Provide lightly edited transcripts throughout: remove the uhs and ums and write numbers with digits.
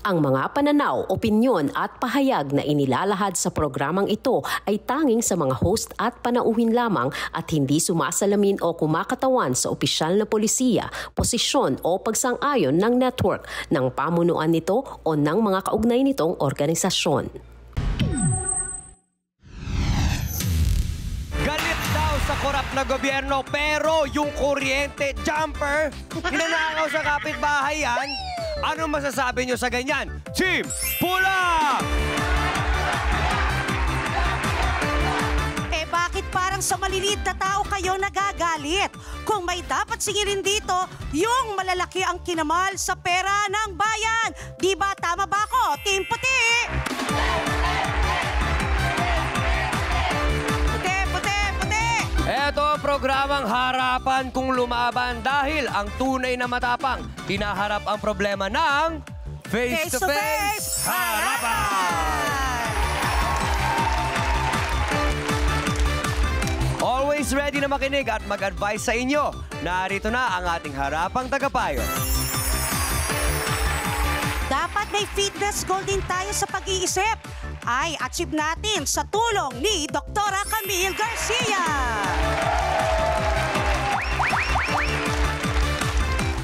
Ang mga pananaw, opinyon at pahayag na inilalahad sa programang ito ay tanging sa mga host at panauhin lamang at hindi sumasalamin o kumakatawan sa opisyal na polisiya, posisyon o pagsang-ayon ng network, ng pamunuan nito o ng mga kaugnay nitong organisasyon. Galit daw sa korap na gobyerno pero yung kuryente jumper, hinanakaw sa kapitbahay yan. Ano masasabi nyo sa ganyan? Team Pula! Bakit parang sa maliliit na tao kayo nagagalit? Kung may dapat singirin dito, yung malalaki ang kinamal sa pera ng bayan. Di ba tama ba ako, Team Puti? Puti, puti, puti! Ito ang programang harapan kung lumaban dahil ang tunay na matapang hinaharap ang problema ng face-to-face harapan! Always ready na makinig at mag-advise sa inyo. Narito na ang ating harapang tagapayo. Dapat may fitness goal din tayo sa pag-iisip. Ay, achieve natin sa tulong ni Dr. Camille Garcia.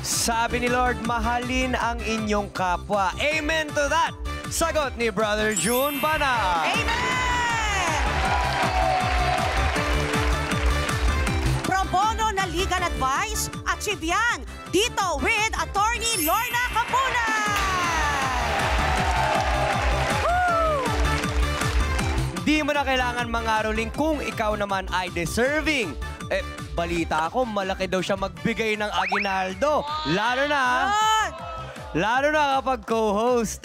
Sabi ni Lord, mahalin ang inyong kapwa. Amen to that! Sagot ni Brother June Bana. Amen! Bono na legal advice, achieve yan dito with Attorney Lorna Capunan. Di mo na kailangan mangaroling kung ikaw naman ay deserving. Balita ko, malaki daw siya magbigay ng aginaldo. Lalo na kapag co-host.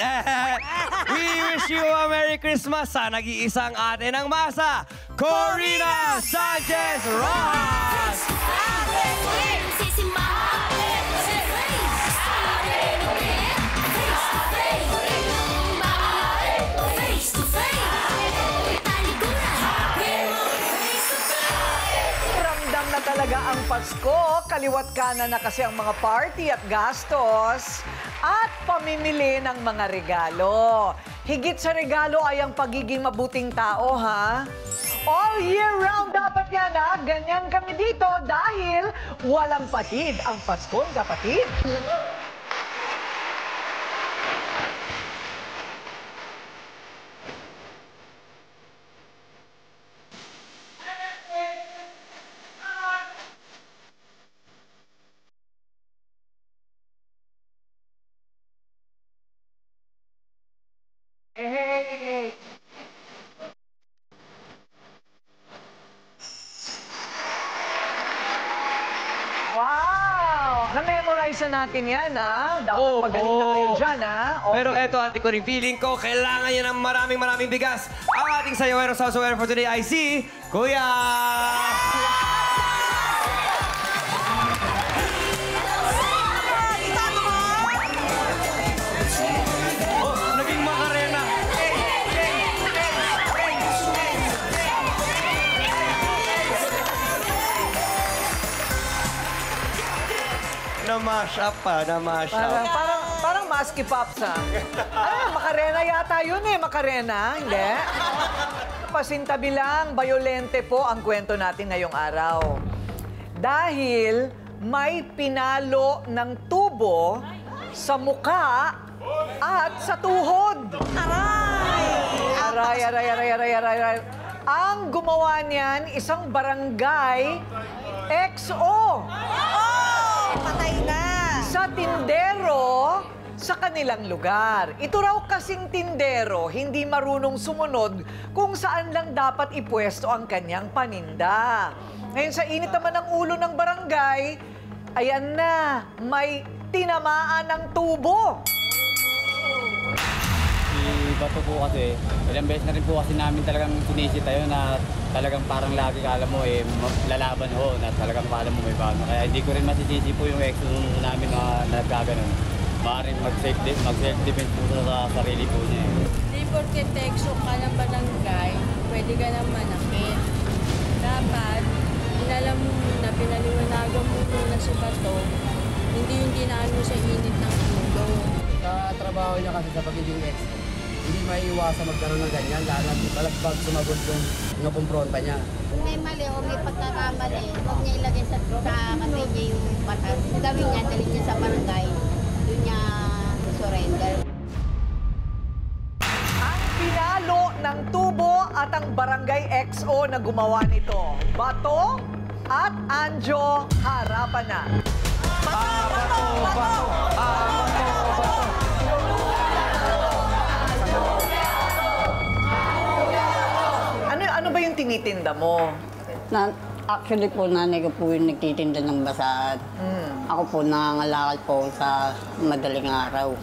We wish you a Merry Christmas sa nag-iisang ate ng masa, Corina Sanchez Rojas! Ramdam na talaga ang Pasko. Kaliwat kanan na kasi ang mga party at gastos at pamimili ng mga regalo. Higit sa regalo ay ang pagiging mabuting tao, ha? All year round dapat yan, ha? Ganyan kami dito dahil walang patid ang Paskong kapatid. Hey! Wow! Na-memorize na natin yan, ha? Dapat magaling na kayo dyan, ha? Okay. Pero eto, ate ko rin, feeling ko, kailangan niya ng maraming bigas. Ang ating sayawer sa sayawer for today ay si Kuya! Na-mash up pa, na-mash up. Parang Maski Pops, ha? Macarena yata yun, eh. Macarena, hindi? Pasintabi lang, bayolente po ang kwento natin ngayong araw. Dahil may pinalo ng tubo sa muka at sa tuhod. Aray! Ang gumawa niyan, isang barangay XO. Patay na! Sa tindero sa kanilang lugar. Ito raw kasing tindero, hindi marunong sumunod kung saan lang dapat ipwesto ang kanyang paninda. Ngayon sa init naman ng ulo ng barangay, ayan na, may tinamaan ng tubo. Bato po kasi, ilang beses na rin po kasi namin talagang sinisita yun na talagang parang lagi kala mo lalaban ho na talagang kala mo may paano. Kaya hindi ko rin masisisi po yung exo namin na nagkaganon. Maaaring mag-self-defense po sa sarili po niya. Hindi porke tekso ka ng barangay, pwede ka nang manakit. Dapat, inalam mo muna, pinaliwanagan mo muna sa bato, hindi yung dinaano sa init ng ulo. Sa trabaho niya kasi sa pagiging ex, hindi maiiwasan magkaroon ng ganyan. Lalo na pag sumagot yung nakumpronta niya. Kung may mali o may pagkakamali, huwag niya ilagay sa kamay niya yung batas. Gawin niya, dali niya sa barangay. Doon niya surrender. Ang pinalo ng tubo at ang barangay XO na gumawa nito. Bato at Anjo, harapan na. Ano ba yung tinitinda mo? Actually po, nanay ko po yung nagtitinda ng basahan. Ako po, nangangalakal po sa madaling araw.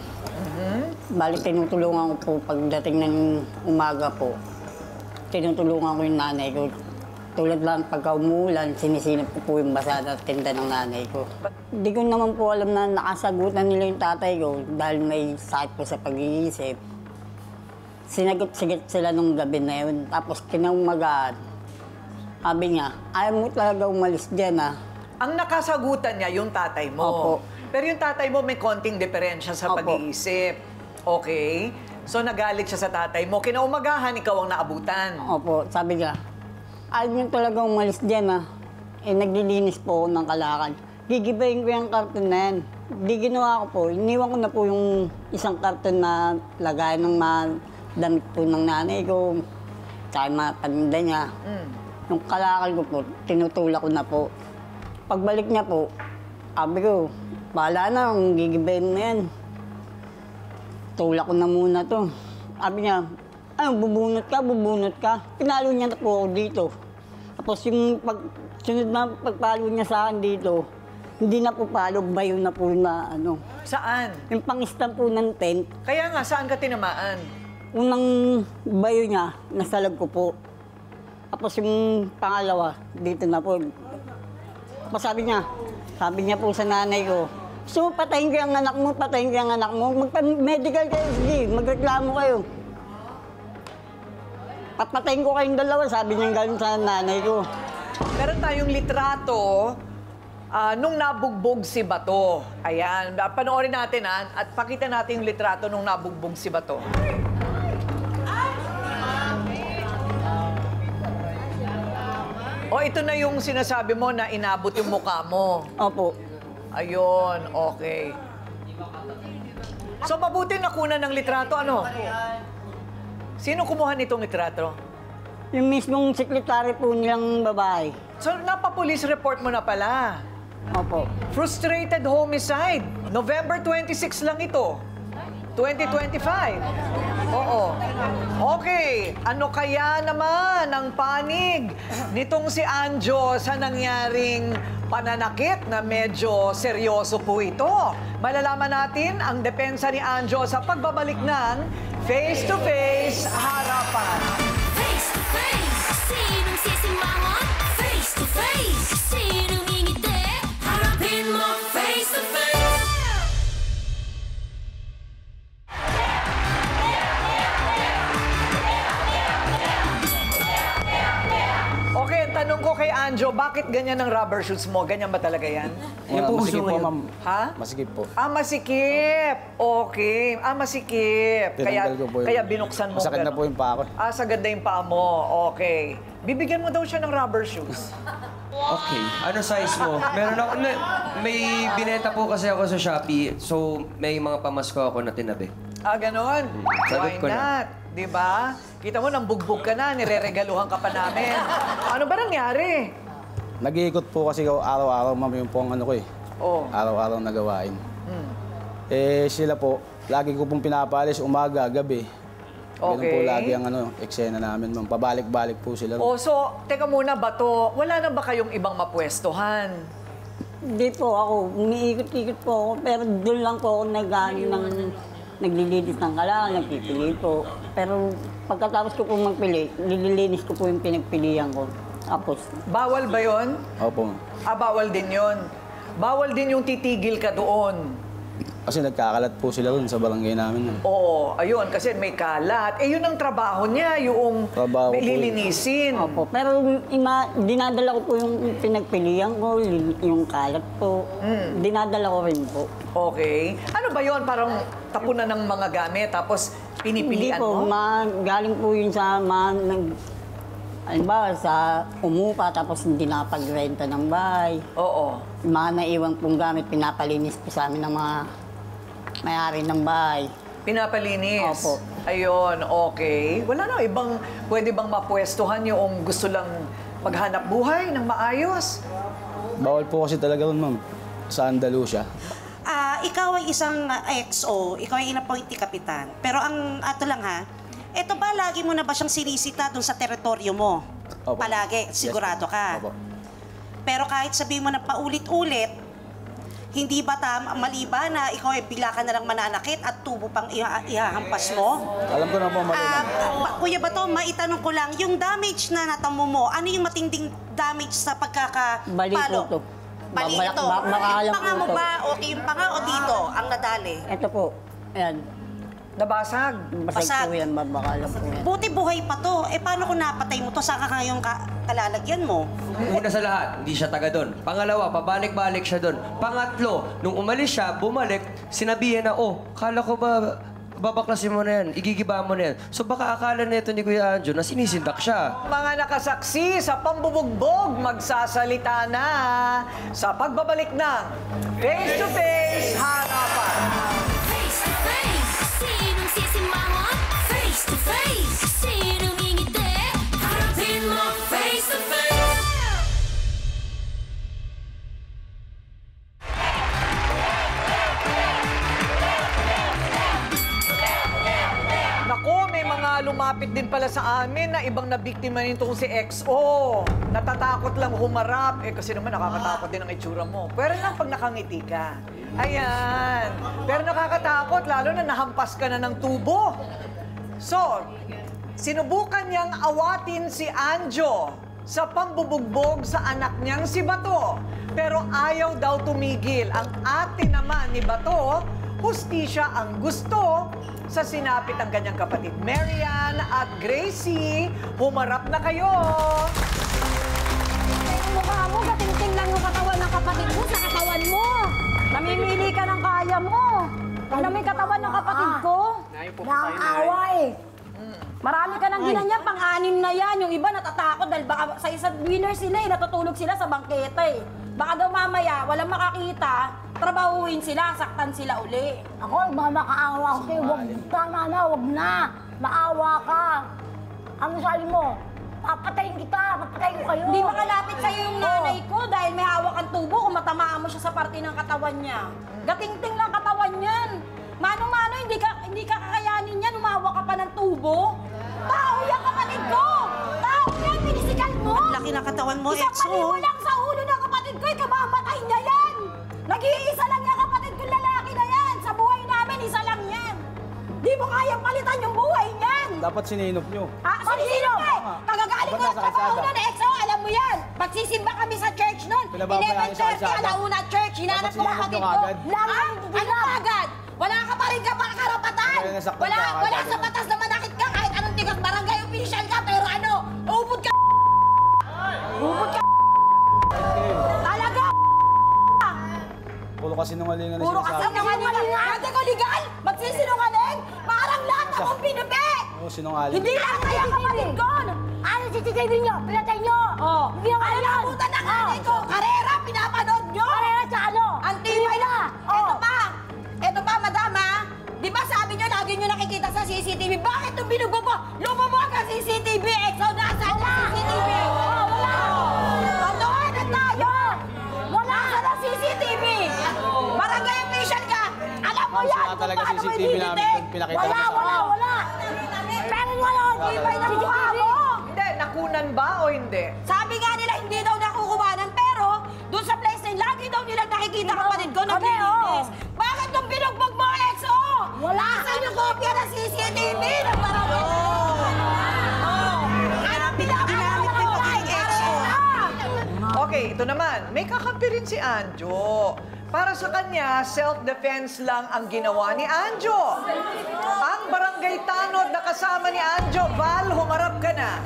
Balik, tinutulungan ko po pagdating ng umaga po. Tinutulungan ko yung nanay ko. Tulad lang pagka umuulan, sinisinip ko po yung basahan at tinda ng nanay ko. Hindi ko naman po alam na nakasagutan nila yung tatay ko dahil may sakit po sa pag-iisip. Sinagot-sigit sila nung gabi na yun. Tapos kinaumagaan, sabi niya, ayaw mo talaga umalis dyan, ah. Ang nakasagutan niya yung tatay mo. Opo. Pero yung tatay mo may konting diferensya sa Opo. pag-iisip. Okay? So nagalit siya sa tatay mo. Kinaumagahan, ikaw ang naabutan. Opo, sabi niya, ayaw mo talaga umalis dyan, ah. Eh, naglilinis po ako ng kalakal. Gigibayin ko yung karton na yan. Di ginawa ko po, iniwan ko na po yung isang karton na lagayan ng mga damit po ng nanay ko, tsaka yung mga paninda niya. Yung kalakal ko po, tinutulak ko na po. Pagbalik niya po, sabi ko, bahala na, kung gigibayin na yan. Tulak ko na muna to. Sabi niya, ano, bubunot ka. Pinalo niya na po ako dito. Tapos yung sunod na pagpalo niya sa akin dito, hindi na po palo, bayo na po na ano. Saan? Yung pang-stamp po ng tent, Kaya nga, saan ka tinamaan? unang bayo niya, nasa lag ko po. Tapos yung pangalawa, dito na po. Tapos sabi niya po sa nanay ko, so patayin ko yung anak mo, magpa-medical kayo, sige, magreklamo kayo. Papatayin ko kayong dalawa, sabi niya gano'n sa nanay ko. Meron tayong litrato nung nabugbog si Bato. Ayan, panoorin natin at pakita natin yung litrato nung nabugbog si Bato. O, ito na yung sinasabi mo na inabot yung mukha mo. Opo. Ayun, okay. So, mabuti nakuna ng litrato, ano? Sino kumuha nitong litrato? Yung mismong sekretary po nilang babae. So, napa-police report mo na pala. Opo. Frustrated homicide. November 26 lang ito. 2025. Oo. Okay. Ano kaya naman ang panig nitong si Anjo sa nangyaring pananakit na medyo seryoso po ito? Malalaman natin ang depensa ni Anjo sa pagbabalik ng Face to Face Harapan. Face to face, sinong sisimangot? Face to face, sinong ngingiti? Harapin mo face to face. Okay, ang tanong ko kay Anjo, bakit ganyan ang rubber shoes mo? Ganyan ba talaga yan? Yan po Masikip po, ma'am. Ha? Masikip po. Masikip. Okay. Masikip. Tinanggal ko po yung- Kaya binuksan mo. Masakit na gano'n. po yung paa ko. Sagad na yung paa mo. Okay. Bibigyan mo daw siya ng rubber shoes. Okay. Ano size mo? Meron ako, may binenta po kasi ako sa Shopee. So, may mga pamasko ako na tinabi. Ganon. Sagot Why ko na. not? Diba? Kita mo, nambugbog ka na, nireregaluhan ka pa namin. Ano ba nangyari? Nag-iikot po kasi ako araw-araw, ma'am, yung po ang ano ko eh. Oh. Araw-araw na gawain. Eh, sila po, lagi ko pong pinapalis umaga, gabi. Ganun po Okay. lagi ang eksena namin, ma'am. Pabalik-balik po sila. Oh, so, teka muna, Bato, wala na ba kayong ibang mapwestuhan? Hindi po ako, umiikot-ikot po ako, pero doon lang po ako naglilinis ng kalakal, nagpipili po. Pero pagkatapos ko po magpili, nililinis ko po yung pinagpilihan ko. Tapos, Bawal ba yon? Opo, ma'am. Bawal din yon. Bawal din yung titigil ka doon. Kasi nagkakalat po sila ron sa barangay namin. Oo, ayun, kasi may kalat. Eh, yun ang trabaho niya, yung Trabaho po lilinisin. Opo, pero dinadala ko po yung pinagpilian ko, yung kalat po. Dinadala ko rin po. Okay. Ano ba yun? Parang tapunan ng mga gamit, tapos pinipilian Hindi po, mo? galing po yun sa halimbawa, sa umupa, tapos hindi napagrenta ng bahay. Oo. Mga naiwang pong gamit, pinapalinis po sa amin ng mga may-ari ng bahay. Pinapalinis? Opo. Ayun, okay. Wala na, pwede bang mapwestuhan yung gusto lang maghanap buhay ng maayos? Bawal po kasi talaga ron, ma'am. Sa Andalusia. Ikaw ay isang XO, ikaw ay inappointee kapitan. Pero ato lang ha, eto ba lagi mo na ba siyang sinisita doon sa teritoryo mo? Opo. Palagi, sigurado ka? Opo. Pero kahit sabihin mo na paulit-ulit, hindi ba mali ba na ikaw ay bigla ka na lang mananakit at tubo pang ihahampas mo? Alam ko na po, mali na. Kuya Bato, maitanong ko lang, yung damage na natamo mo, ano yung matinding damage sa pagkakapalo? Bali po to. Bali ito. Makakalam Yung panga po mo to. ba? Okay, yung panga o dito ang nadali? Ito po, ayan. Nabasag? Basag po yan, babakalam po yan. Buti buhay pa to. Eh, paano kung napatay mo to? Saan ka ngayong kalalagyan mo? Una sa lahat, hindi siya taga doon. Pangalawa, pabalik-balik siya doon. Pangatlo, nung umalis siya, bumalik, sinabihan na, oh, kala ko ba babaklasin mo na yan, igigiba mo na yan. So baka akala nito ni Kuya Anjo na sinisindak siya. Mga nakasaksi sa pambubugbog, magsasalita na sa pagbabalik ng Face to Face Harapan. Face to face, sinong sisimangot? Face to face, sinong ngingiti? Harapin mo face to face. Naku, may mga lumapit din pala sa amin na ibang nabiktima nitong si XO. Natatakot lang humarap. Eh, kasi naman nakakatakot din ang itsura mo. Pero lang pag nakangiti ka. Ayan. Pero nakakatakot, lalo na nahampas ka na ng tubo. So, sinubukan niyang awatin si Anjo sa pambubugbog sa anak niyang si Bato. Pero ayaw daw tumigil. Ang ate naman ni Bato, hustisya ang gusto sa sinapit ng kanyang kapatid. Marian at Gracie, humarap na kayo! Ang mukha mo, gating-ting lang yung katawan ng kapatid mo sa katawan mo. Namimili ka ng kaya mo. Ano may katawan ng kapatid ko? Nakakaway. Marami ka nang ginanyan, pang-anim na yan. Yung iba natatakot dahil baka sa isang winner sila natutulog sila sa bangketa eh. Baka daw mamaya, walang makakita, trabahuin sila, saktan sila uli. Ako, makakaawa ko sa'yo. Wag na, wag na. Maawa ka. Ano sabi mo? Papatayin kita, papatayin ko kayo. Hindi makalapit sa'yo yung nanay ko dahil may hawak ang tubo kung matamaan mo siya sa parte ng katawan niya. Gating-ting lang katawan niyan. Mano-mano, hindi ka kakayanin yan, umawak ka pa ng tubo. Tao yan, kapatid ko! Tao yan, pinisikan mo! Ang laki ng katawan mo, Isang Exo. mali mo lang sa ulo ng kapatid ko, ikamamatay niya yan! Nag-iisa lang yung kapatid ko, lalaki na yan! Sa buhay namin, isa lang yan! Di mo kayang palitan yung buhay niyan! Dapat sininop nyo. Sininop eh! Kagagaling ko Ba't ang nasa trabaho kalsada? nun, Exo, alam mo yan! Pagsisimba kami sa church nun, Pinababayaan sa 11:30, kalsada. alauna church, hinanap Dapat ko ang sininop kapatid nyo ko. kaagad. Ano agad? Wala ka pa rin karapatan! Kaya nasaktan ka Wala agad, sa ano? batas na manakit ka kahit anong tigang barangay official ka, pero ano, ubod ka! Ubod ka! Talaga! Puro kasi nungalingan na Puro kasi sinasabi. sinungaling! Pwede ko legal! Magsisinungaling! Parang lahat akong pinupi! Oo, sinungaling. Hindi lang kaya kapatid ko! Ano CCTV nyo? Pinatay nyo! Oh, Hindi naman ano yan. nabutan ng nanay ko? Karera, pinapanood nyo! Karera sa ano? Ang tibay na! Ito pa, madama! Di ba sabi nyo, lagi nyo nakikita sa CCTV? Bakit nung binugo mo, lumumuha ka CCTV? Exo, nasaan na CCTV? Wala! Totoo na tayo! Wala ka ng CCTV! Barangay official ka! Alam mo yan kung talaga paano mo CCTV namin i-detect! doon, pinakita Wala! namin sa Wala! Pero wala! Tibay na mukha mo! Hindi, nakunan ba o hindi? Sabi nga nila, hindi daw nakukuhanan, pero doon sa place na yun, lagi daw nilang nakikita kapatid ko naglilinis. Bakit nung binugbog mo, Exo? Wala sa yung kopya ng CCTV ng barangay. Anong pinapanood mo kay Exo? Okay, ito naman. May kakampi rin si Anjo. Para sa kanya, self-defense lang ang ginawa ni Anjo. Ang barangay tanod na kasama ni Anjo, Val, humarap ka na.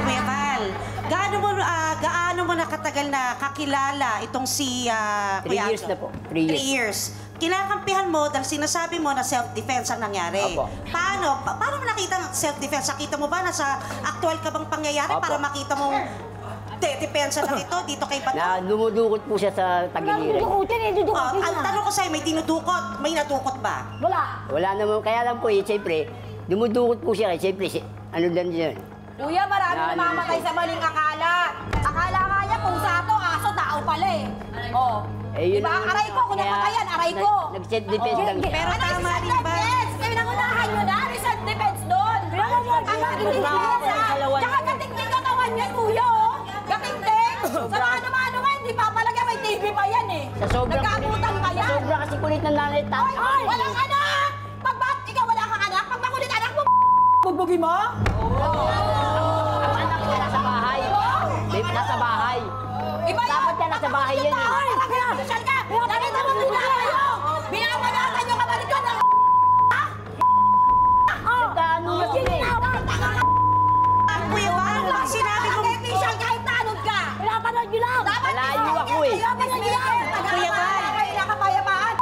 Kuya Val, gaano mo nakatagal na kakilala itong si 3 years na po. 3 years. 3 years. Kinakampihan mo dahil sinasabi mo na self-defense ang nangyari. Apo. Paano mo nakita ng self-defense? Nakita mo ba na sa actual ka bang pangyayari Apo. para makita mong depensa lang ito dito kay Bato? Na dumudukot po siya sa tagiliran. Ang tanong ko sa'yo, may dinudukot? May nadukot ba? Wala naman, kaya lang po siyempre, dumudukot po siya. Siyempre, ano din yun? Kuya, marami namamatay sa maling akala. Akala nga niya, pusa to, aso, tao pala eh. Oh. Yun Diba, ang- aray ko, kung kaya napatayan, aray ko. Nag-self-defense lang siya. Pero tama rin ba? Kayo nangunahan nyo na, may self-defense doon. Tsaka gating-ting katawan niya, kuya, oh. Gating-ting. Sa mga ano nga, hindi papalagyan, may TV pa yan eh. Sa sobrang Nagkabutan pa yan. Sa sobrang kasi kulit ng nanay tao. Ay, walang anak! Pag ikaw wala kang anak, pag makulit anak mo, bugbugin mo? Ang anak niya nasa bahay. Nasa bahay. Iba yun! Dapat yan nasa bahay yan eh. Ay, social ka! Nakita mo muna kayo! Binabanatan yung kapatid ko ng Nagkaano mo sila eh. Kuya Val, sinabi ko... Official kahit tanod ka! Pinapanood nyo lang! Malayo ako eh. Pinapanood nyo lang! Kuya Val. Kayo nakapayapaan!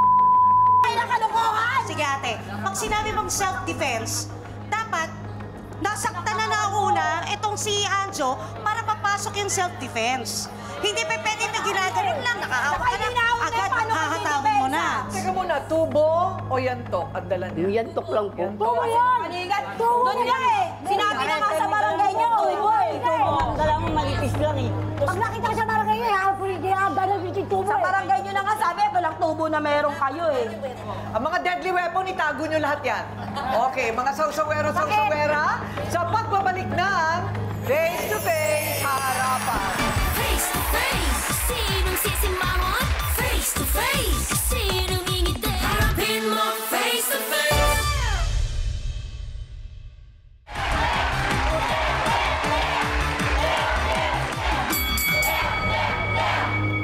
Kayo nakalukuhan! Sige ate, pag sinabi mong self-defense, dapat nasaktan na una itong si Anjo para papasok yung self-defense. Hindi pa pwede na ginaganon lang, nakaawa ka na, agad hahatawin mo na. Teka muna, tubo o yantok ang dala niya? Yung yantok lang po. Tubo yan! Doon nga eh! Sinabi na nga sa barangay niyo, tubo eh! Ang dala mo malipis lang eh. Pag nakita ko sa barangay niya, tubo Sa barangay niyo na nga sabi, walang tubo na meron kayo eh. Ang mga deadly weapon, itago nyo lahat yan. Okay, mga sausawera, sa pagbabalik ng Face to Face, harapan. Face to face, sinong sisimangon? Face to face, sinong ngingiti? Harapin mo face to face.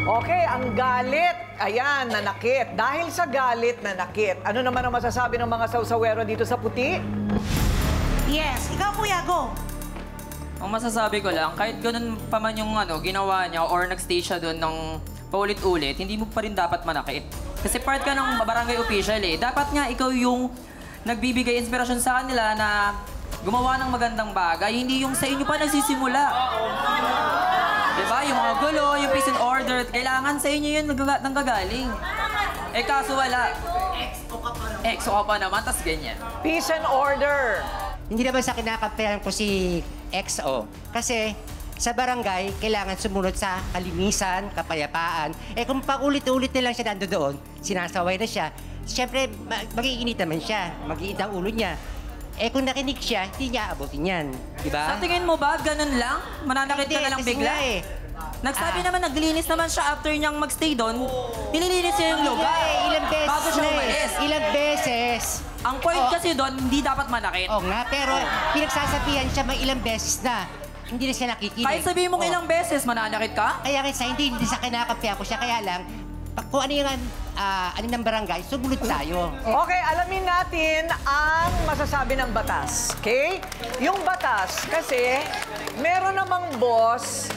Okay, ang galit. Ayan, nanakit. Dahil sa galit, nanakit. Ano naman ang masasabi ng mga sausawero dito sa puti? Yes, ikaw kuya, go. Ang masasabi ko lang, kahit ganun pa man yung ginawa niya or nagstay siya doon ng paulit-ulit, hindi mo pa rin dapat manakit. Kasi part ka ng barangay official eh. Dapat nga ikaw yung nagbibigay inspirasyon sa kanila na gumawa ng magandang bagay, hindi yung sa inyo pa nagsisimula. Diba? Yung mga gulo, yung peace and order, kailangan sa inyo yun nanggagaling. Eh kaso wala. EXO ka pa naman, tas ganyan. Peace and order. Hindi naman sa kinakampihan ko si XO. Kasi sa barangay, kailangan sumunod sa kalinisan, kapayapaan. Eh kung paulit-ulit na lang siya nando doon, sinasaway na siya, siyempre mag-iinit naman siya, mag-iinit ang ulo niya. Eh kung nakinig siya, hindi niya abutin yan. Diba? Sa tingin mo ba, ganun lang? Mananakit ka na lang bigla? Nagsabi naman, naglinis naman siya after niyang magstay doon. Nililinis niya yung lugar. Ilang beses bago siya na eh. umalis. Ilang beses. Ang point kasi doon, hindi dapat manakit. Oo nga, pero pinagsasabihan siya may ilang beses na. Hindi na siya nakikinig. Kahit sabihin mong ilang beses, mananakit ka? Kaya kasi hindi sa kinakampihan ko siya. Kaya lang, kung ano yung ano ng barangay, sumunod tayo. Okay, alamin natin ang masasabi ng batas. Okay? Yung batas, kasi meron namang boss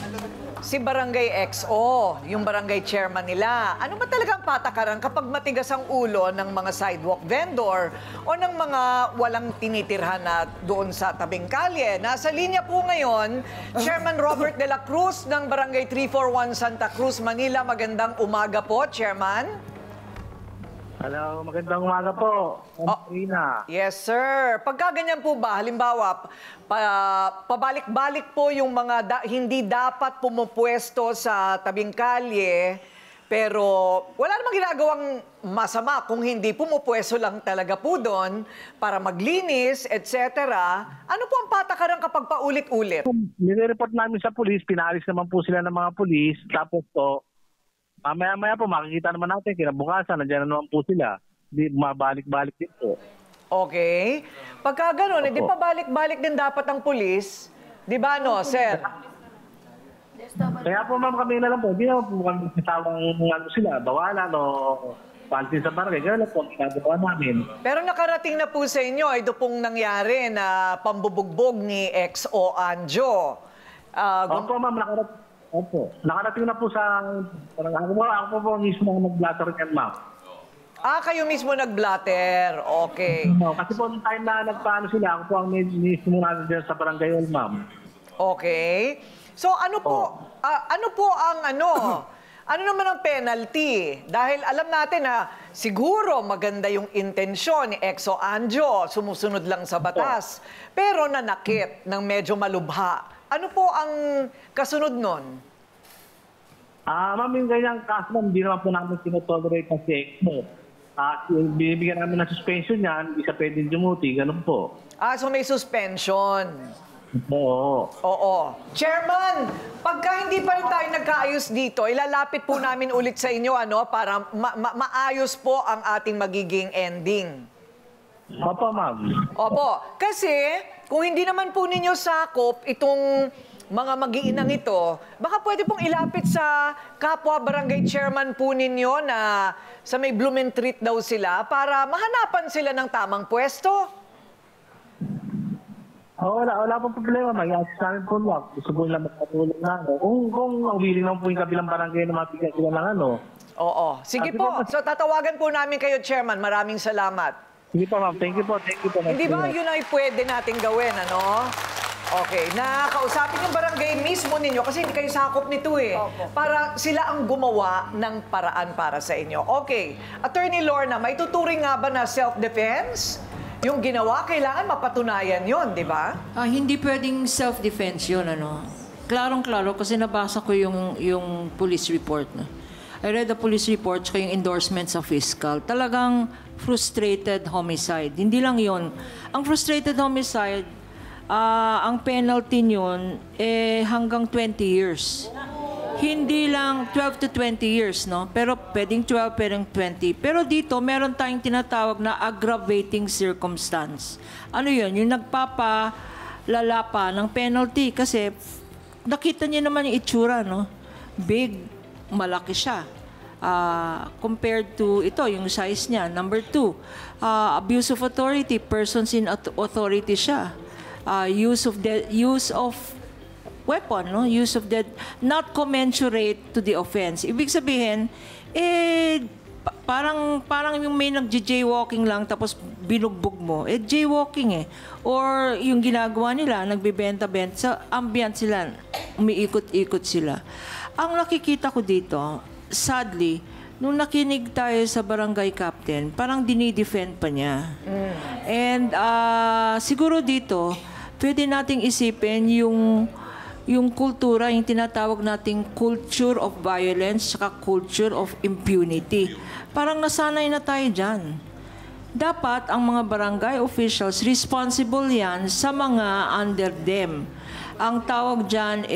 si Barangay XO, yung barangay chairman nila. Ano ba talagang patakaran kapag matigas ang ulo ng mga sidewalk vendor o ng mga walang tinitirhan na doon sa tabing kalye? Nasa linya po ngayon, Chairman Robert de la Cruz ng Barangay 341 Santa Cruz, Manila. Magandang umaga po, Chairman. Hello, magandang umaga po. Yes, sir. Pagka ganyan po ba, halimbawa, pabalik-balik po yung mga hindi dapat pumupwesto sa tabing kalye, pero wala namang ginagawang masama kung hindi pumupwesto lang talaga po doon para maglinis, etc. Ano po ang patakaran kapag paulit-ulit? Nire-report namin sa pulis, pinalis naman po sila ng mga pulis, tapos po, mamaya-maya po makikita naman natin, kinabukasan, nandiyan na naman po sila. Hindi, mabalik-balik din po. Okay. Pagka ganun, di pa balik-balik din dapat ang pulis? Di ba, no, sir? Kaya po ma'am kami na lang po, hindi naman po kami kasawang sila, bawalan o pansin sa barangay. Kaya lang po ang ginagawa namin. Pero nakarating na po sa inyo, ito pong nangyari na pambubugbog ni XO Anjo. Opo ma'am, nakarating na po sa... Ako po mismo ang nag-blatter niyan ma'am. Kayo mismo nag-blatter. Okay. Kasi po nung time na nagpaano sila, ako po ang mismo natin dyan sa barangay hall ma'am. Okay. So ano po ang ano naman ang penalty? Dahil alam natin na siguro maganda yung intensyon ni XO Anjo, sumusunod lang sa batas, pero nanakit ng medyo malubha. Ano po ang kasunod nun? Ma'am, yung ganyang kaso ma'am, hindi naman po namin tinotolerate kasi XO. Binibigyan namin ng suspension niyan, hindi siya pwedeng dumuti, ganun po. So may suspension. Oo. Chairman, pagka hindi pa rin tayo nagkaayos dito, ilalapit po namin ulit sa inyo para maayos po ang ating magiging ending. Opo, ma'am. Opo. Kasi kung hindi naman po ninyo sakop itong mga mag-iinang ito, baka pwede pong ilapit sa kapwa barangay chairman po ninyo na sa may Blumentritt daw sila para mahanapan sila ng tamang pwesto. Wala pong problema. Mag-i-assist namin po lang. Gusto po lang magpatulong na. Kung willing naman po yung kabilang barangay na mapigyan sila ng Oo. Sige po. So tatawagan po namin kayo, Chairman. Maraming salamat. Sige po, ma'am. Thank you po. Hindi ba yun ay pwede nating gawin, Okay. Nakausapin yung barangay mismo ninyo kasi hindi kayo sakop nito para sila ang gumawa ng paraan para sa inyo. Okay. Attorney Lorna, may tuturing nga ba na self-defense? Yung ginawa, kailangan mapatunayan yon, di ba? Hindi pwedeng self-defense yun, Klarong-klaro kasi nabasa ko yung police report. I read the police report sa yung endorsements sa fiscal. Talagang frustrated homicide. Hindi lang yon. Ang frustrated homicide, ang penalty nyon hanggang 20 years. Hindi lang 12 to 20 years, Pero pwedeng 12, pwedeng 20. Pero dito, meron tayong tinatawag na aggravating circumstance. Ano yun? Yung nagpapalala pa ng penalty. Kasi nakita niyo naman yung itsura, Big, malaki siya. Compared to ito, yung size niya. Number 2, abuse of authority. Persons in authority siya. Use of weapon, use of dead, not commensurate to the offense. Ibig sabihin, parang yung may nag-jaywalking lang tapos binugbog mo, jaywalking Or yung ginagawa nila, nagbibenta-benta, sa ambient sila, umiikot-ikot sila. Ang nakikita ko dito, sadly, nung nakinig tayo sa barangay captain, parang dinidefend pa niya. And siguro dito, pwede nating isipin yung kultura, yung tinatawag nating culture of violence saka culture of impunity. Parang nasanay na tayo dyan. Dapat ang mga barangay officials, responsible yan sa mga under them. Ang tawag dyan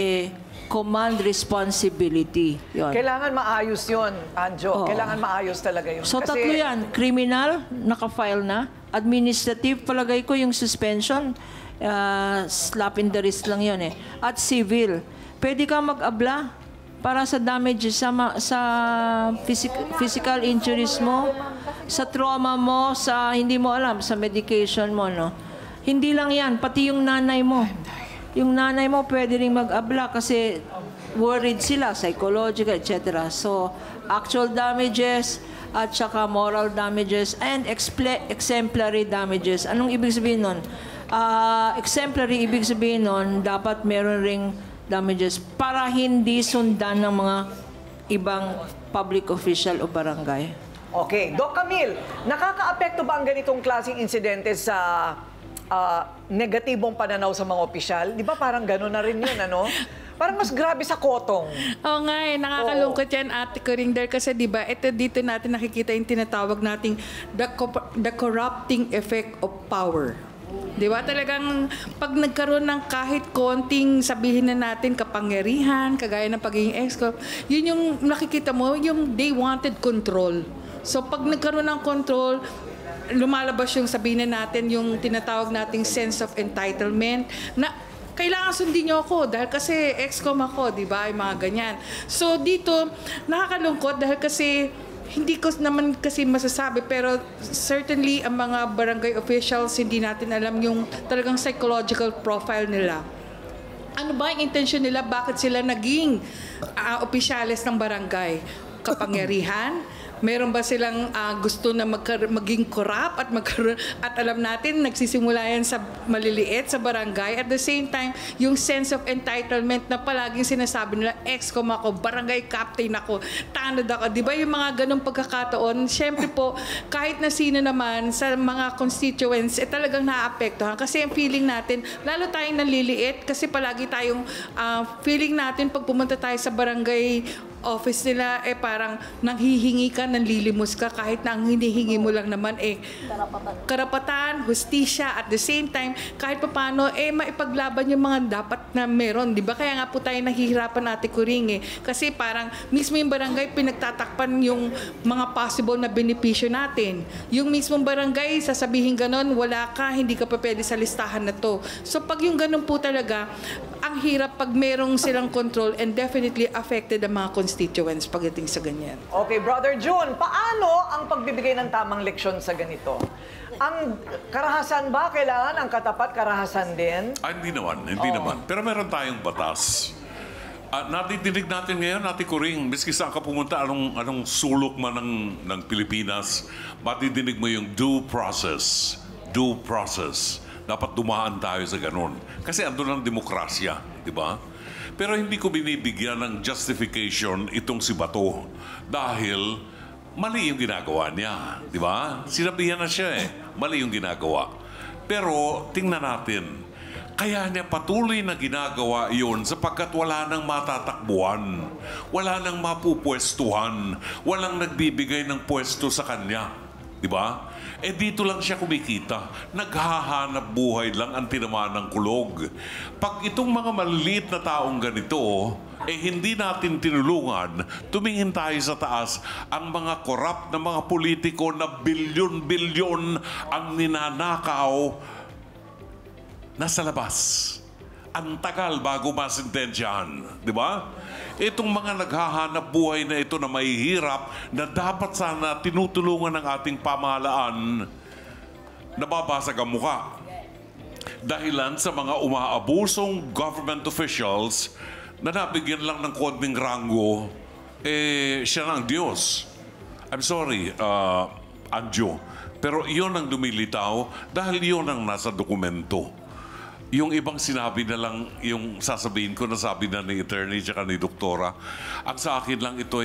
command responsibility. Yun. Kailangan maayos yun, Anjo. Kailangan maayos talaga yun. So tatlo yan. Criminal, naka-file na. Administrative, palagay ko yung suspension, slap in the wrist lang yun At civil, pwede ka mag-abla para sa damages sa physical injuries mo, sa trauma mo, sa hindi mo alam, sa medication mo, Hindi lang yan, pati yung nanay mo. Yung nanay mo pwede rin mag-abla kasi worried sila, psychological, etc. So, actual damages at saka moral damages and exemplary damages. Anong ibig sabihin nun? Exemplary, ibig sabihin nun, dapat meron ring damages para hindi sundan ng mga ibang public official o barangay. Okay. Doc Camille, nakaka-apekto ba ang ganitong klaseng insidente sa negatibong pananaw sa mga opisyal? Di ba parang gano'n na rin yun, Parang mas grabe sa Kotong. Oo nga nakakalungkot yan, Ate Corinder, kasi di ba, ito dito natin nakikita yung tinatawag nating the corrupting effect of power. Di ba? Talagang pag nagkaroon ng kahit konting sabihin na natin kapangyarihan, kagaya ng pagiging ex-cop, yun yung nakikita mo, yung they wanted control. So pag nagkaroon ng control, lumalabas yung sabihin natin, yung tinatawag nating sense of entitlement na kailangan sundin niyo ako dahil kasi ex-com ako, di ba? Yung mga ganyan. So dito, nakakalungkot dahil kasi hindi ko naman kasi masasabi, pero certainly ang mga barangay officials, hindi natin alam yung talagang psychological profile nila. Ano ba yung intention nila? Bakit sila naging opisyales ng barangay? Kapangyarihan? Meron ba silang gusto na maging corrupt at alam natin nagsisimula yan sa maliliit sa barangay. At the same time, yung sense of entitlement na palaging sinasabi nila, ex-com ako, barangay captain ako, tanod ako. Di ba yung mga ganong pagkakataon? Siyempre po, kahit na sino naman sa mga constituents, talagang naaapektuhan. Kasi ang feeling natin, lalo tayong naliliit kasi palagi tayong feeling natin pag pumunta tayo sa barangay office nila, parang nanghihingi ka, nanlilimos ka, kahit na ang hinihingi mo lang naman karapatan, hustisya, at the same time, kahit paano, maipaglaban yung mga dapat na meron, di ba? Kaya nga po tayo nahihirapan Ate Coring kasi parang mismo yung barangay, pinagtatakpan yung mga possible na benepisyo natin. Yung mismong barangay, sasabihin ganon, wala ka, hindi ka pa pwede sa listahan na to. So pag yung ganon po talaga, ang hirap pag merong silang control and definitely affected ang mga constituents pagdating sa ganyan. Okay, Brother June, paano ang pagbibigay ng tamang leksyon sa ganito? Ang karahasan ba, kailangan ang katapat karahasan din? Hindi naman. Pero meron tayong batas. Nadidinig natin ngayon, Ate Coring, miski saan ka pumunta, anong sulok man ng Pilipinas, madidinig mo yung due process. Due process. Dapat dumaan tayo sa ganun. Kasi andun ang demokrasya, di ba? Pero hindi ko binibigyan ng justification itong si Bato dahil mali yung ginagawa niya, di ba? Sinabihan na siya mali yung ginagawa. Pero tingnan natin, kaya niya patuloy na ginagawa yun sapagkat wala nang matatakbuhan, wala nang mapupwestuhan, walang nagbibigay ng pwesto sa kanya, di ba? Dito lang siya kumikita. Naghahanap buhay lang ang tinamaan ng kulog. Pag itong mga maliliit na taong ganito, hindi natin tinulungan, tumingin tayo sa taas, ang mga corrupt na mga politiko na bilyon-bilyon ang ninanakaw nasa labas. Ang tagal bago masintensyahan. Di ba? Itong mga naghahanap buhay na ito na mahihirap na dapat sana tinutulungan ng ating pamahalaan, nababasag ang muka. Dahilan sa mga umaabusong government officials na nabigyan lang ng konting ranggo, siya na ang Diyos. I'm sorry, Anjo. Pero iyon ang lumilitaw dahil iyon ang nasa dokumento. Yung ibang sinabi na lang, yung sasabihin ko na sabi na ni attorney at ni doktora, ang sa akin lang ito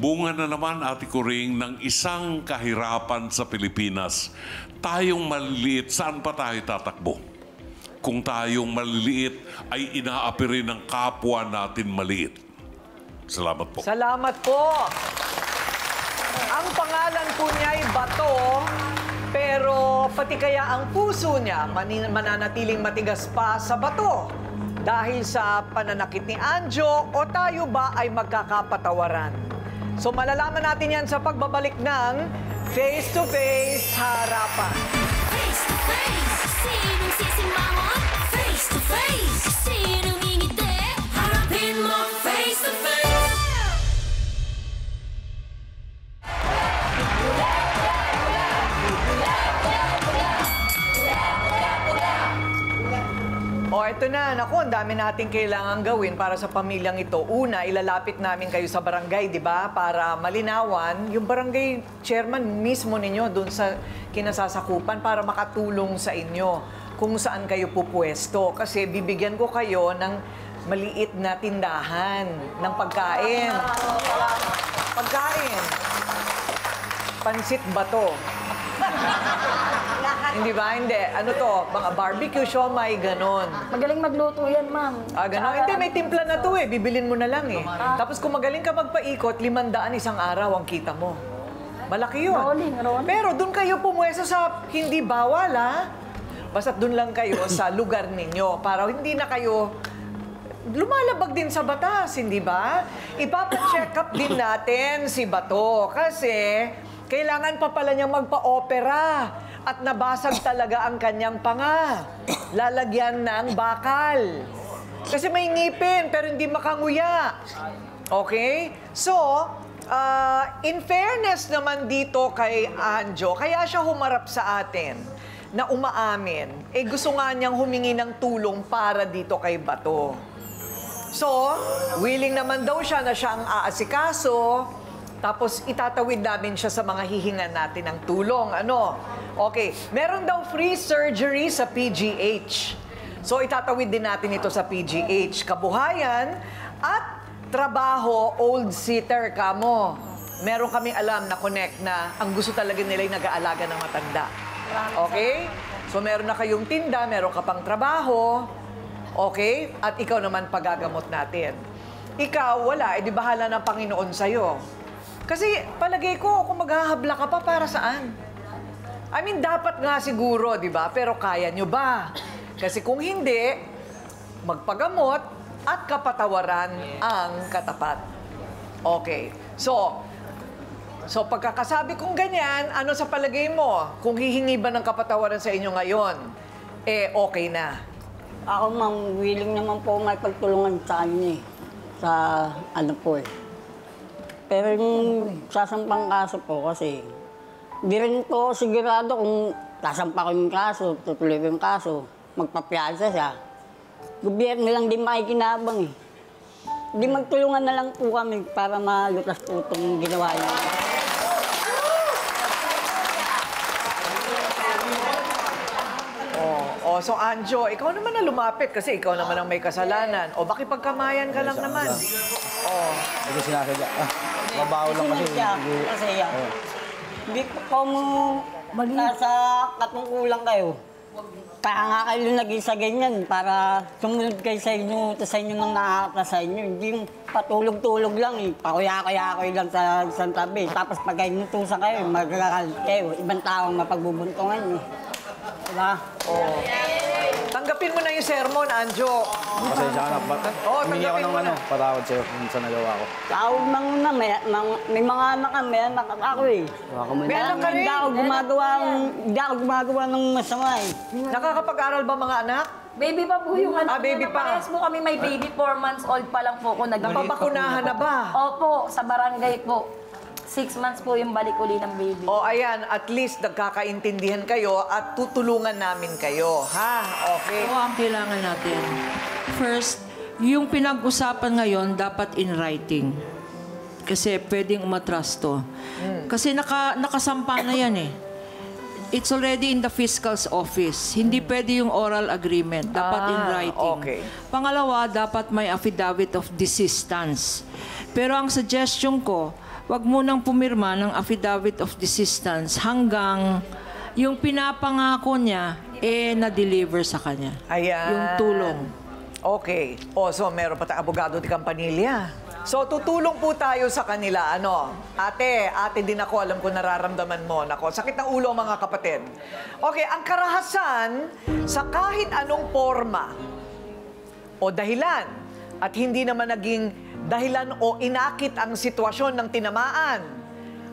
bunga na naman, Ate Coring, ng isang kahirapan sa Pilipinas. Tayong maliliit, saan pa tayo tatakbo? Kung tayong maliliit ay inaapi rin ng kapwa natin maliit. Salamat po. Salamat po. Ang pangalan po niya ay Bato, pero pati kaya ang puso niya mananatiling matigas pa sa bato dahil sa pananakit ni Anjo o tayo ba ay magkakapatawaran? So malalaman natin yan sa pagbabalik ng Face to Face Harapan. Face to face, sinong sisimangon? Face to face, sinong ngingiti? Harapin mo face to face. Ito na. Naku, ang dami natin kailangan gawin para sa pamilyang ito. Una, ilalapit namin kayo sa barangay, di ba? Para malinawan, yung barangay chairman mismo ninyo doon sa kinasasakupan para makatulong sa inyo kung saan kayo pupwesto. Kasi bibigyan ko kayo ng maliit na tindahan ng pagkain. Pagkain. Pansit Bato. Hindi ba? Hindi. Ano to? Mga barbecue, siomay, ganon. Magaling magluto yan, ma'am. Ganon. Hindi, may timpla na to Bibilin mo na lang Tapos kung magaling ka magpaikot, 500 isang araw ang kita mo. Malaki yun. Rolling. Pero doon kayo pumwesto sa hindi bawal, Basta doon lang kayo sa lugar ninyo para hindi na kayo lumalabag din sa batas, hindi ba? Ipapacheck up din natin si Bato kasi Kailangan pa pala niyang magpa-opera at nabasag talaga ang kanyang panga. Lalagyan ng bakal. Kasi may ngipin pero hindi makanguya. Okay? So, in fairness naman dito kay Anjo, kaya siya humarap sa atin na umaamin, gusto nga niyang humingi ng tulong para dito kay Bato. So, willing naman daw siya na siya ang aasikaso, tapos itatawid namin siya sa mga hihingan natin ng tulong. Ano? Okay, meron daw free surgery sa PGH. So, itatawid din natin ito sa PGH. Kabuhayan at trabaho, old sitter ka mo. Meron kaming alam na connect na ang gusto talaga nila yung nag-aalaga ng matanda. Okay? So, meron na kayong tinda, meron ka pang trabaho. Okay? At ikaw naman pagagamot natin. Ikaw, wala. Di bahala ng Panginoon sa'yo. Kasi, palagay ko, kung maghahabla ka pa, para saan? I mean, dapat nga siguro, di ba? Pero kaya nyo ba? Kasi kung hindi, magpagamot at kapatawaran ang katapat. Okay. So pagkakasabi kong ganyan, ano sa palagay mo? Kung hihingi ba ng kapatawaran sa inyo ngayon, okay na. Ako, ma'am, willing naman po may pagtulungan sa kanya sa ano po Pero yung sasampang kaso po kasi, di rin po sigurado kung sasampa ko yung kaso, tutuloy ko yung kaso, magpapiyansa siya. Gobyerno lang din makikinabang Di magtulungan na lang po kami para malutas po itong ginawa niya. So Anjo, ikaw naman na lumapit kasi ikaw naman ang may kasalanan. O makipagkamayan ka lang naman. Hindi ko sinasadya. Mabaho lang kasi. Kasi hindi po mo nasa katungkulan kayo. Kaya nga kayo naging sa ganyan para sumunod kayo sa inyo, sa inyo nang nakakata sa inyo. Hindi yung patulog-tulog lang pakuya-kuya-kuya lang sa isang tabi. Tapos pag kayo nutusan kayo, magkakalit kayo. Ibang taong mapagbubuntungan nyo. Diba? Tanggapin mo na yung sermon, Anjo. Pasensya ka na. Humingi ako ng patawad sa'yo kung sa nagawa ko. Tawag na muna, may mga anak ka, may anak ako May anak ka rin? Hindi ako gumagawa ng masama Nakakapag-aral ba mga anak? Baby pa po yung anak. Baby pa. Parehas po kami may baby, 4 months old pa lang po ko. Napapakunahan na ba? Opo, sa barangay po. 6 months po yung balik uli ng baby. Ayan, at least nagkakaintindihan kayo at tutulungan namin kayo. Ha? Okay. Ang kailangan natin. First, yung pinag-usapan ngayon dapat in writing. Kasi pwedeng umatras to. Kasi nakasampa na yan It's already in the fiscal's office. Hindi pwede yung oral agreement. Dapat in writing. Okay. Pangalawa, dapat may affidavit of desistance. Pero ang suggestion ko, wag mo nang pumirma ng affidavit of desistance hanggang yung pinapangako niya, na-deliver sa kanya. Ayan. Yung tulong. Okay. So meron pa tayong abogado di Campanilla. So tutulong po tayo sa kanila. Ate din ako, alam ko nararamdaman mo. Sakit ng ulo mga kapatid. Okay, ang karahasan sa kahit anong forma o dahilan at hindi naman naging dahilan o inakit ang sitwasyon ng tinamaan,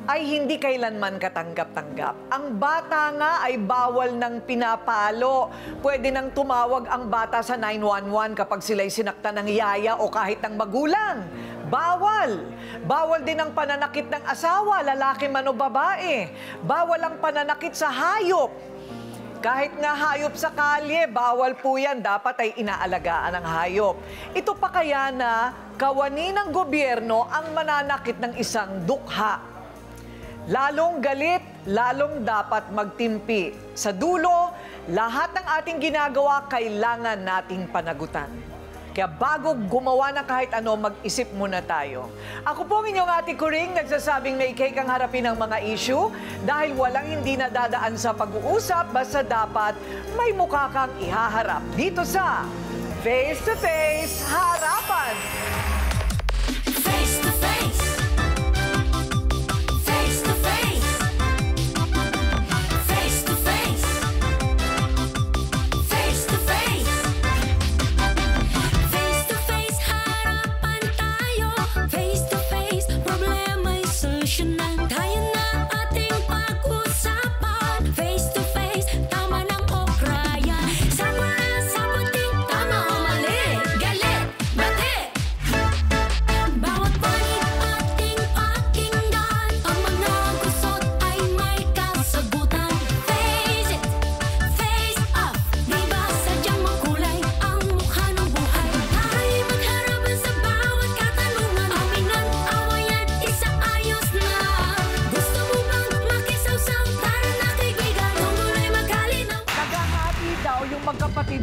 ay hindi kailanman katanggap-tanggap. Ang bata nga ay bawal ng pinapalo. Pwede nang tumawag ang bata sa 911 kapag sila'y sinaktan ng yaya o kahit ng magulang. Bawal. Bawal din ang pananakit ng asawa, lalaki man o babae. Bawal ang pananakit sa hayop. Kahit nga hayop sa kalye, bawal po yan. Dapat ay inaalagaan ng hayop. Ito pa kaya na kawani ng gobyerno ang mananakit ng isang dukha. Lalong galit, lalong dapat magtimpi. Sa dulo, lahat ng ating ginagawa kailangan nating panagutan. Kaya bago gumawa ng kahit ano, mag-isip muna tayo. Ako po ang inyong Ate Kuring, nagsasabing may ikay kang harapin ang mga issue dahil walang hindi nadadaan sa pag-uusap, basta dapat may mukha kang ihaharap. Dito sa Face to Face Harapan! Face to Face! Face to Face! Face to Face! Face to Face! Face to Face, harapan tayo. Face to Face, problema'y solusyonan. Tayo na ating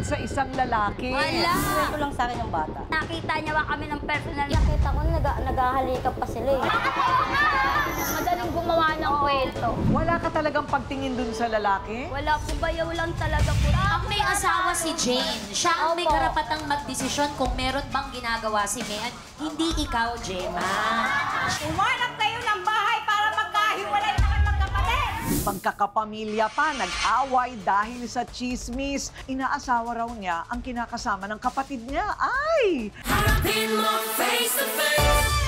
sa isang lalaki. Wala. Kwento lang sa akin ng bata. Nakita niya ba kami ng personal? Nakita ko, naghahalika pa sila eh. Madaling gumawa ng kwento. Wala ka talagang pagtingin dun sa lalaki? Wala po, bayaw lang talaga po. Ang may asawa si Jane. Siya ang may Opo. karapatang magdesisyon kung meron bang ginagawa si Mayan. Hindi ikaw, Gemma. Umanap kayo ng bahay para magkahiwalay na kayo magkapatid. Pagkakapamilya pa, nag-away dahil sa chismis. Inaasawa raw niya ang kinakasama ng kapatid niya. Ay! Harapin mo face to face.